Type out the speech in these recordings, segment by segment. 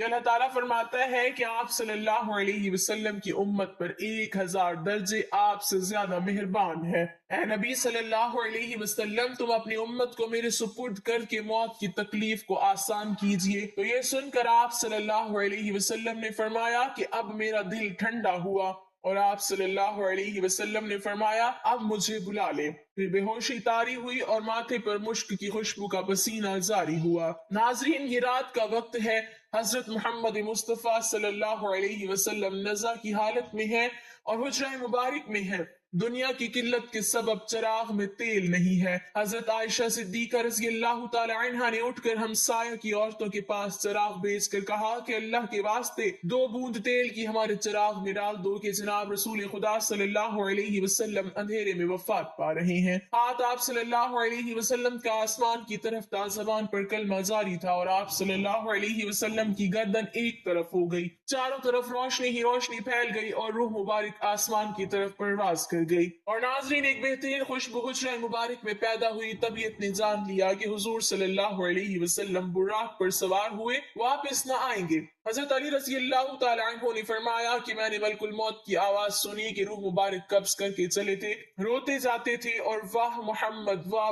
کہ اللہ تعالیٰ فرماتا ہے کہ آپ صلی اللہ علیہ وسلم کی امت پر 1000 درجے آپ سے زیادہ مہربان ہے۔ اے نبی صلی اللہ علیہ وسلم، تم اپنی امت کو میرے سپرد کر کے موت کی تکلیف کو آسان کیجئے۔ تو یہ سن کر آپ صلی اللہ علیہ وسلم نے فرمایا کہ اب میرا دل ٹھنڈا ہوا، اور آپ صلی اللہ علیہ وسلم نے فرمایا اب مجھے بلا لے۔ پھر بے ہوشی طاری ہوئی اور ماتھے پر مشک کی خوشبو کا پسینہ جاری ہوا۔ ناظرین، یہ رات کا وقت ہے، حضرت محمد مصطفیٰ صلی اللہ علیہ وسلم نزا کی حالت میں ہے اور حجرہ مبارک میں ہے۔ دنیا کی قلت کے سبب چراغ میں تیل نہیں ہے۔ حضرت عائشہ صدیقہ رضی اللہ تعالی عنہا نے اٹھ کر ہمسایہ کی عورتوں کے پاس چراغ بیچ کر کہا کہ اللہ کے واسطے 2 بوند تیل کی ہمارے چراغ میں ڈال دو کہ جناب رسول خدا صلی اللہ علیہ وسلم اندھیرے میں وفات پا رہے ہیں۔ ہاتھ آپ صلی اللہ علیہ وسلم کا آسمان کی طرف تھا، زبان پر کلمہ جاری تھا، اور آپ صلی اللہ علیہ وسلم کی گردن ایک طرف ہو گئی، چاروں طرف روشنی ہی روشنی پھیل گئی اور روح مبارک آسمان کی طرف پرواز کر گئی۔ اور ناظرین، ایک بہترین خوشبو حجرہ مبارک میں پیدا ہوئی۔ طبیعت نے جان لیا کہ حضور صلی اللہ علیہ وسلم براق پر سوار ہوئے واپس نہ آئیں گے۔ حضرت علی رضی اللہ تعالی عنہ نے فرمایا کہ میں نے ملک الموت کی آواز سنی کہ روح مبارک قبض کر کے چلے تھے، روتے جاتے تھے اور واہ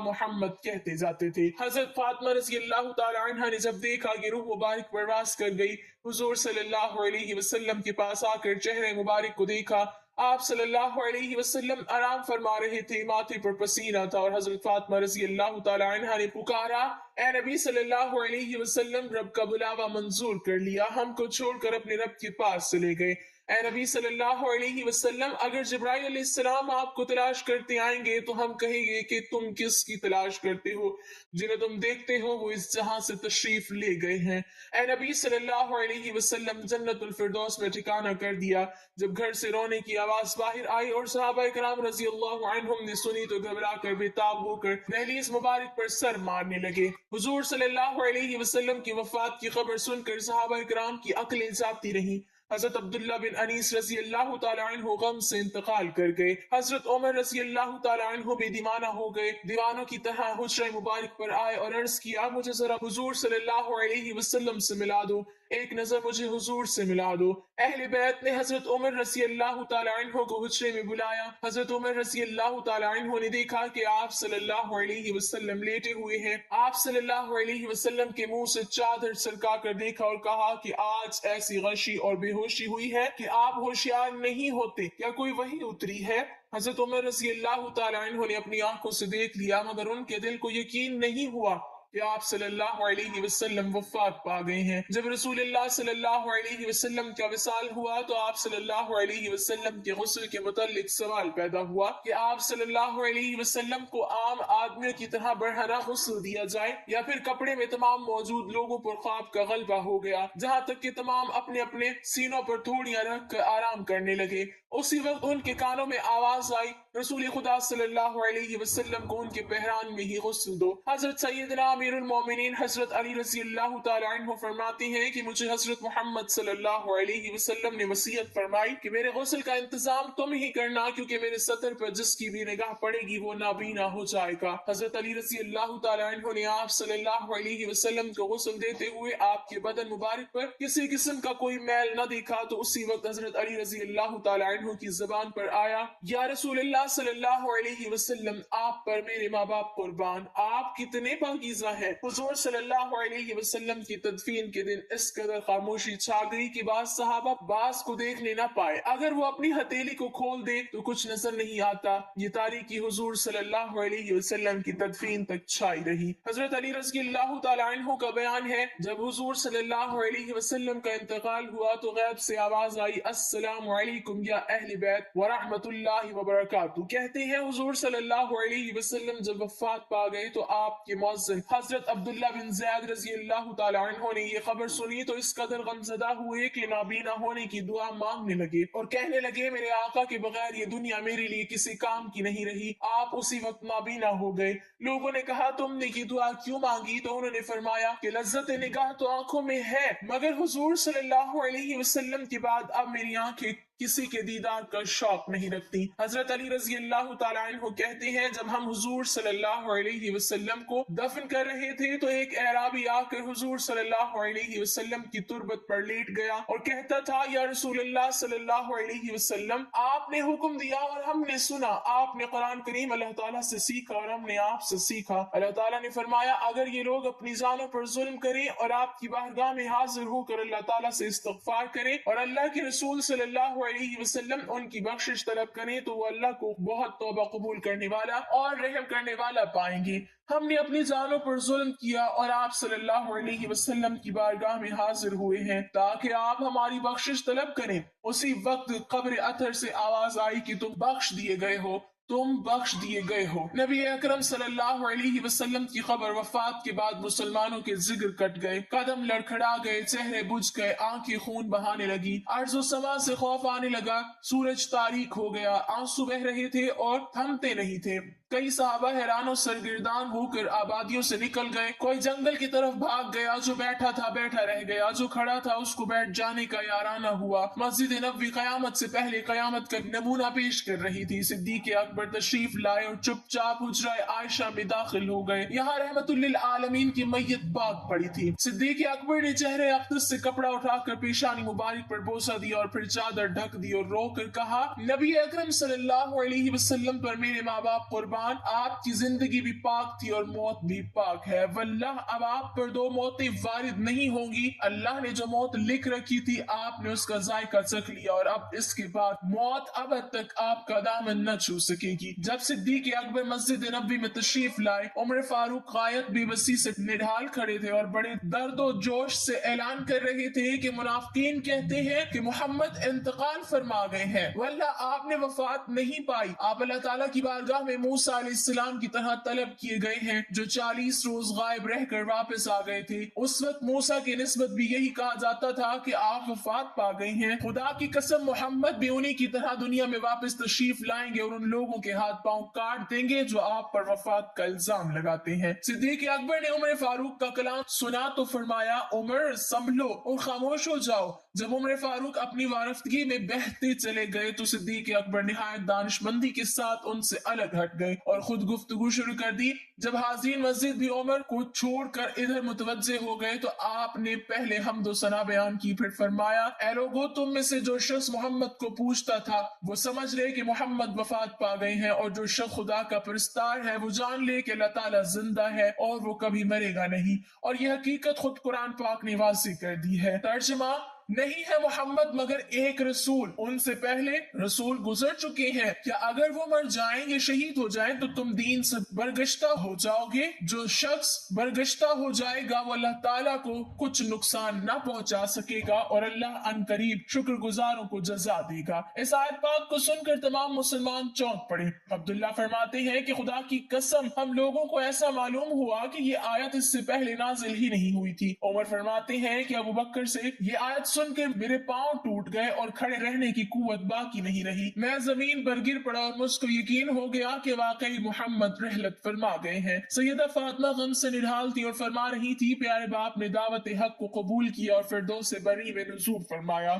محمد کہتے جاتے تھے۔ حضرت فاطمہ رضی اللہ تعالی عنہ نے جب دیکھا کہ روح مبارک پرواز کر گئی، حضور صلی اللہ علیہ وسلم کے پاس آ کر چہرے مبارک کو دیکھا۔ آپ صلی اللہ علیہ وسلم آرام فرما رہے تھے، ماتھے پر پسینہ تھا، اور حضرت فاطمہ رضی اللہ تعالی عنہ نے پکارا، اے نبی صلی اللہ علیہ وسلم، رب کا بلاوا منظور کر لیا، ہم کو چھوڑ کر اپنے رب کے پاس چلے گئے۔ اے نبی صلی اللہ علیہ وسلم، اگر جبرائیل علیہ السلام آپ کو تلاش کرتے آئیں گے تو ہم کہیں گے کہ تم کس کی تلاش کرتے ہو؟ جنہیں تم دیکھتے ہو وہ اس جہاں سے تشریف لے گئے ہیں۔ اے نبی صلی اللہ علیہ وسلم، جنت الفردوس میں ٹھکانہ کر دیا۔ جب گھر سے رونے کی آواز باہر آئی اور صحابہ کرام رضی اللہ عنہم نے سنی تو گھبرا کر بےتاب ہو کر دہلیز مبارک پر سر مارنے لگے۔ حضور صلی اللہ علیہ وسلم کی وفات کی خبر سن کر صحابہ کرام کی عقلیں جاتی رہیں۔ حضرت عبداللہ بن انیس رضی اللہ تعالی عنہ غم سے انتقال کر گئے۔ حضرت عمر رضی اللہ تعالی عنہ بھی دیوانہ ہو گئے، دیوانوں کی طرح حجرہ مبارک پر آئے اور عرض کیا، مجھے ذرا حضور صلی اللہ علیہ وسلم سے ملا دو، ایک نظر مجھے حضور سے ملا دو۔ اہل بیت نے حضرت عمر رضی اللہ تعالی عنہ کو حجرے میں بلایا۔ حضرت عمر رضی اللہ تعالی عنہ نے دیکھا کہ آپ صلی اللہ علیہ وسلم لیٹے ہوئے ہیں۔ آپ صلی اللہ علیہ وسلم کے منہ سے چادر سرکا کر دیکھا اور کہا کہ آج ایسی غشی اور بے ہوشی ہوئی ہے کہ آپ ہوشیار نہیں ہوتے، کیا کوئی وحی اتری ہے؟ حضرت عمر رضی اللہ تعالی عنہ نے اپنی آنکھوں سے دیکھ لیا، مگر ان کے دل کو یقین نہیں ہوا کہ آپ صلی اللہ علیہ وسلم وفات پا گئے ہیں۔ جب رسول اللہ صلی اللہ علیہ وسلم کا وصال ہوا تو آپ صلی اللہ علیہ وسلم کے غسل کے متعلق سوال پیدا ہوا کہ آپ صلی اللہ علیہ وسلم کو عام آدمیوں کی طرح برہنہ غسل دیا جائے یا پھر کپڑے میں تمام موجود لوگوں پر خواب کا غلبہ ہو گیا، جہاں تک کہ تمام اپنے اپنے سینوں پر تھوڑیاں رکھ کر آرام کرنے لگے۔ اسی وقت ان کے کانوں میں آواز آئی، رسول خدا صلی اللہ علیہ وسلم کو ان کے بحران میں ہی غسل دو۔ حضرت سیدنا امیر المومنین حضرت علی رضی اللہ تعالی عنہ فرماتے ہیں کہ مجھے حضرت محمد صلی اللہ علیہ وسلم نے وصیت فرمائی کہ میرے غسل کا انتظام تم ہی کرنا، کیونکہ میرے سطر پر جس کی بھی نگاہ پڑے گی وہ نابینا ہو جائے گا۔ حضرت علی رضی اللہ تعالی عنہ نے آپ صلی اللہ علیہ وسلم کو غسل دیتے ہوئے آپ کے بدن مبارک پر کسی قسم کا کوئی میل نہ دیکھا تو اسی وقت حضرت علی رضی اللہ تعالی عنہ کی زبان پر آیا، یا رسول اللہ صلی اللہ علیہ وسلم، آپ پر میرے ماں باپ قربان، آپ کتنے پاکیزہ ہیں۔ حضور صلی اللہ علیہ وسلم کی تدفین کے دن اس قدر خاموشی چھا گئی کہ بعض صحابہ بعض کو دیکھنے نہ پائے، اگر وہ اپنی ہتھیلی کو کھول دے تو کچھ نظر نہیں آتا۔ یہ تاریکی حضور صلی اللہ علیہ وسلم کی تدفین تک چھائی رہی۔ حضرت علی رضی اللہ تعالی عنہ کا بیان ہے، جب حضور صلی اللہ علیہ وسلم کا انتقال ہوا تو غیب سے آواز آئی، السلام علیکم یا اہل بیت ورحمۃ اللہ وبرکاتہ۔ کہتے ہیں حضور صلی اللہ علیہ وسلم جب وفات پا گئے تو آپ کے مؤذن حضرت عبداللہ بن زید رضی اللہ تعالی عنہ نے یہ خبر سنی تو اس قدر غمزدہ ہوئے کہ نابینا ہونے کی دعا مانگنے لگے اور کہنے لگے، میرے آقا کے بغیر یہ دنیا میرے لیے کسی کام کی نہیں رہی۔ آپ اسی وقت نابینا ہو گئے۔ لوگوں نے کہا، تم نے یہ دعا کیوں مانگی؟ تو انہوں نے فرمایا کہ لذت نگاہ تو آنکھوں میں ہے، مگر حضور صلی اللہ علیہ وسلم کے بعد اب میری آنکھیں کسی کے دیدار کا شوق نہیں رکھتی۔ حضرت علی رضی اللہ تعالیٰ عنہ کہتے ہیں جب ہم حضور صلی اللہ علیہ وسلم کو دفن کر رہے تھے تو ایک اعرابی آ کر حضور صلی اللہ علیہ وسلم کی تربت پر لیٹ گیا اور کہتا تھا یا رسول اللہ صلی اللہ علیہ وسلم آپ نے حکم دیا اور ہم نے سنا، آپ نے قرآن کریم اللہ تعالیٰ سے سیکھا اور ہم نے آپ سے سیکھا۔ اللہ تعالیٰ نے فرمایا اگر یہ لوگ اپنی جانوں پر ظلم کریں اور آپ کی بارگاہ میں حاضر ہو کر اللہ تعالیٰ سے استغفار کریں اور اللہ کے رسول صلی اللہ علیہ وسلم ان کی بخشش طلب کریں تو وہ اللہ کو بہت توبہ قبول کرنے والا اور رحم کرنے والا پائیں گے۔ ہم نے اپنی جانوں پر ظلم کیا اور آپ صلی اللہ علیہ وسلم کی بارگاہ میں حاضر ہوئے ہیں تاکہ آپ ہماری بخشش طلب کریں۔ اسی وقت قبر اطہر سے آواز آئی کہ تم بخش دیے گئے ہو، تم بخش دیے گئے ہو۔ نبی اکرم صلی اللہ علیہ وسلم کی خبر وفات کے بعد مسلمانوں کے جگر کٹ گئے، قدم لڑکھڑا گئے، چہرے بجھ گئے، آنکھیں خون بہانے لگی، ارض و سما سے خوف آنے لگا، سورج تاریک ہو گیا، آنسو بہ رہے تھے اور تھمتے نہیں تھے۔ کئی صحابہ حیران و سرگردان ہو کر آبادیوں سے نکل گئے، کوئی جنگل کی طرف بھاگ گیا، جو بیٹھا تھا بیٹھا رہ گیا، جو کھڑا تھا اس کو بیٹھ جانے کا یارانہ ہوا۔ مسجد نبوی قیامت سے پہلے قیامت کا نمونہ پیش کر رہی تھی۔ صدیق اکبر تشریف لائے اور چپ چاپ حجرہ عائشہ میں داخل ہو گئے، یہاں رحمت للعالمین کی میت پاک پڑی تھی۔ صدیق اکبر نے چہرے اقدس سے کپڑا اٹھا کر پیشانی مبارک پر بوسہ دیا اور پھر چادر ڈھک دی اور رو کر کہا نبی اکرم صلی اللہ علیہ وسلم پر میرے ماں باپ قربان، آپ کی زندگی بھی پاک تھی اور موت بھی پاک ہے، واللہ اب آپ پر دو موتیں وارد نہیں ہوں گی، اللہ نے جو موت لکھ رکھی تھی آپ نے اس کا ذائقہ چکھ لیا اور اب اس کے بعد موت ابد تک آپ کا دامن نہ چھو سکے گی۔ جب صدیق اکبر مسجد نبوی میں تشریف لائے، عمر فاروق غایت بے بسی سے نڈھال کھڑے تھے اور بڑے درد و جوش سے اعلان کر رہے تھے کہ منافقین کہتے ہیں کہ محمد انتقال فرما گئے ہیں، واللہ آپ نے وفات نہیں پائی، آپ اللہ تعالیٰ کی بارگاہ میں موسیٰ علیہ السلام کی طرح طلب کیے گئے ہیں جو 40 روز غائب رہ کر واپس آ گئے تھے۔ اس وقت موسیٰ کی نسبت بھی یہی کہا جاتا تھا کہ آپ وفات پا گئے ہیں، خدا کی قسم محمد بھی انہی کی طرح دنیا میں واپس تشریف لائیں گے اور ان لوگوں کے ہاتھ پاؤں کاٹ دیں گے جو آپ پر وفات کا الزام لگاتے ہیں۔ صدیق اکبر نے عمر فاروق کا کلام سنا تو فرمایا عمر سنبھلو اور خاموش ہو جاؤ۔ جب عمر فاروق اپنی وارفتگی میں بہتے چلے گئے تو صدیق اکبر نہایت دانشمندی کے ساتھ ان سے الگ ہٹ گئے اور خود گفتگو شروع کر دی۔ جب حاضرین مسجد بھی عمر کو چھوڑ کر ادھر متوجہ ہو گئے تو آپ نے پہلے حمد و ثنا بیان کی، پھر فرمایا اے لوگو تم میں سے جو شخص محمد کو پوچھتا تھا وہ سمجھ لے کہ محمد وفات پا گئے ہیں، اور جو شخص خدا کا پرستار ہے وہ جان لے کہ اللہ تعالیٰ زندہ ہے اور وہ کبھی مرے گا نہیں، اور یہ حقیقت خود قرآن پاک نے واضح کر دی ہے۔ ترجمہ نہیں ہے محمد مگر ایک رسول، ان سے پہلے رسول گزر چکے ہیں، کیا اگر وہ مر جائیں گے شہید ہو جائیں تو تم دین سے برگشتہ ہو جاؤ گے؟ جو شخص برگشتہ ہو جائے گا وہ اللہ تعالیٰ کو کچھ نقصان نہ پہنچا سکے گا اور اللہ ان قریب شکر گزاروں کو جزا دے گا۔ اس آیت پاک کو سن کر تمام مسلمان چونک پڑے۔ عبداللہ فرماتے ہیں کہ خدا کی قسم ہم لوگوں کو ایسا معلوم ہوا کہ یہ آیت اس سے پہلے نازل ہی نہیں ہوئی تھی۔ عمر فرماتے ہیں کہ ابو بکر سے یہ آیت سن کے میرے پاؤں ٹوٹ گئے اور کھڑے رہنے کی قوت باقی نہیں رہی، میں زمین پر گر پڑا اور مجھ کو یقین ہو گیا کہ واقعی محمد رحلت فرما گئے ہیں۔ سیدہ فاطمہ غم سے نڈھال تھی اور فرما رہی تھی پیارے باپ نے دعوت حق کو قبول کیا اور فردوس بری میں نزول فرمایا۔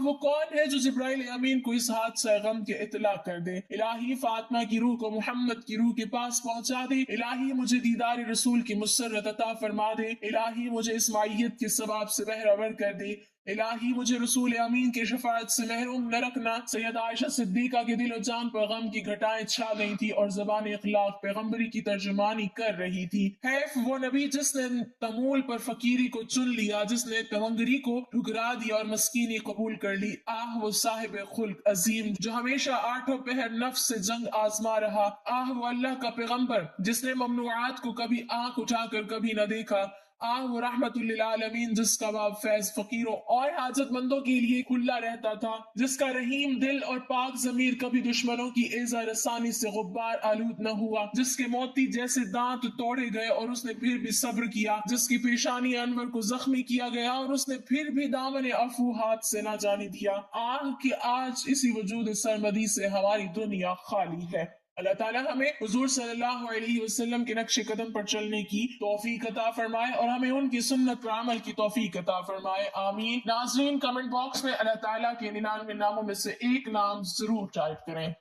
وہ کون ہے جو جبرائیل امین کو اس حادثہ غم کے اطلاع کر دے؟ الہی فاطمہ کی روح کو محمد کی روح کے پاس پہنچا دے، الہی مجھے دیدار رسول کی مسرت عطا فرما دے، الہی مجھے اس معیت کے ثواب سے بہرہ کر دے، الہی مجھے رسول امین کے شفاعت سے محروم نہ رکھنا۔ سید عائشہ صدیقہ کے دل و جان پر غم کی گھٹائیں چھا گئی تھی اور زبان اخلاق پیغمبری کی ترجمانی کر رہی تھی۔ حیف وہ نبی جس نے تمول پر فقیری کو چن لیا، جس نے تونگری کو ٹھکرا دیا اور مسکینی قبول کر لی۔ وہ صاحب خلق عظیم جو ہمیشہ آٹھوں پہر نفس سے جنگ آزما رہا۔ وہ اللہ کا پیغمبر جس نے ممنوعات کو کبھی آنکھ اٹھا کر کبھی نہ دیکھا۔ وہ رحمت للعالمین جس کا باب فیض فقیروں اور حاجت مندوں کے لیے کھلا رہتا تھا، جس کا رحیم دل اور پاک ضمیر کبھی دشمنوں کی ایذا رسانی سے غبار آلود نہ ہوا، جس کے موتی جیسے دانت توڑے گئے اور اس نے پھر بھی صبر کیا، جس کی پیشانی انور کو زخمی کیا گیا اور اس نے پھر بھی دامن عفو ہاتھ سے نہ جانے دیا۔ کہ آج اسی وجود سرمدی سے ہماری دنیا خالی ہے۔ اللہ تعالیٰ ہمیں حضور صلی اللہ علیہ وسلم کے نقش قدم پر چلنے کی توفیق عطا فرمائے اور ہمیں ان کی سنت پر عمل کی توفیق عطا فرمائے، آمین۔ ناظرین، کمنٹ باکس میں اللہ تعالیٰ کے 99 ناموں میں سے ایک نام ضرور ٹائپ کریں۔